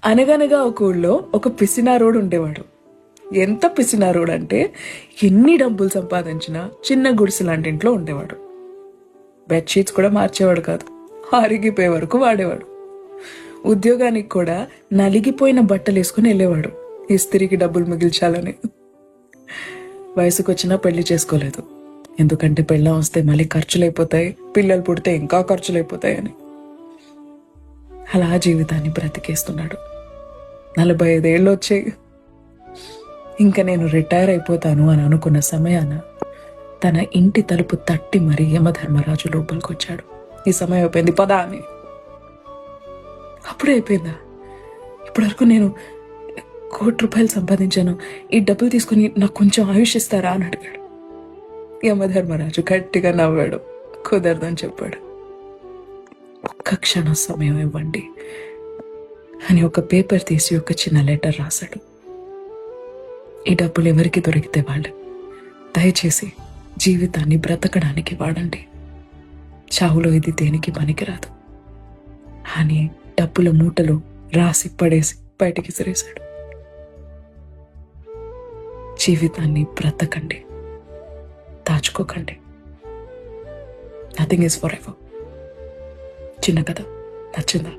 అనగనగా ఒక ఊళ్ళో ఒక పిసినారోడు ఉండేవాడు. ఎంత పిసినారోడు అంటే ఎన్ని డబ్బులు సంపాదించినా చిన్న గుడిసె లాంటి ఇంట్లో ఉండేవాడు. బెడ్షీట్స్ కూడా మార్చేవాడు కాదు, అరిగిపోయే వరకు వాడేవాడు. ఉద్యోగానికి కూడా నలిగిపోయిన బట్టలు వేసుకుని వెళ్ళేవాడు, ఇస్త్రీకి డబ్బులు మిగిల్చాలని. వయసుకు వచ్చినా పెళ్లి చేసుకోలేదు, ఎందుకంటే పెళ్ళం వస్తే మళ్ళీ ఖర్చులు అయిపోతాయి, పిల్లలు పుడితే ఇంకా ఖర్చులు అయిపోతాయని. అలా జీవితాన్ని బ్రతికేస్తున్నాడు. 45 ఏళ్ళు వచ్చాయి. ఇంకా నేను రిటైర్ అయిపోతాను అని అనుకున్న సమయాన తన ఇంటి తలుపు తట్టి మరీ యమధర్మరాజు లోపలికి వచ్చాడు. ఈ సమయం అయిపోయింది, పదా అని. అప్పుడే అయిపోయిందా? ఇప్పటివరకు నేను ₹1,00,00,000 సంపాదించాను, ఈ డబ్బులు తీసుకుని నాకు కొంచెం ఆయుష్ ఇస్తారా అని అడిగాడు. యమధర్మరాజు గట్టిగా నవ్వాడు. కుదరదని చెప్పాడు. ఒక్క క్షణం సమయం ఇవ్వండి అని ఒక పేపర్ తీసి ఒక చిన్న లెటర్ రాశాడు. ఈ డబ్బులు ఎవరికి దొరికితే వాళ్ళు, దయచేసి జీవితాన్ని బ్రతకడానికి వాడండి, చావులో ఇది దేనికి పనికిరాదు అని డబ్బుల మూటలో రాసి పడేసి బయటికి విసిరేశాడు. జీవితాన్ని బ్రతకండి, దాచుకోకండి. Nothing is forever. చిన్న కథ నచ్చిందా?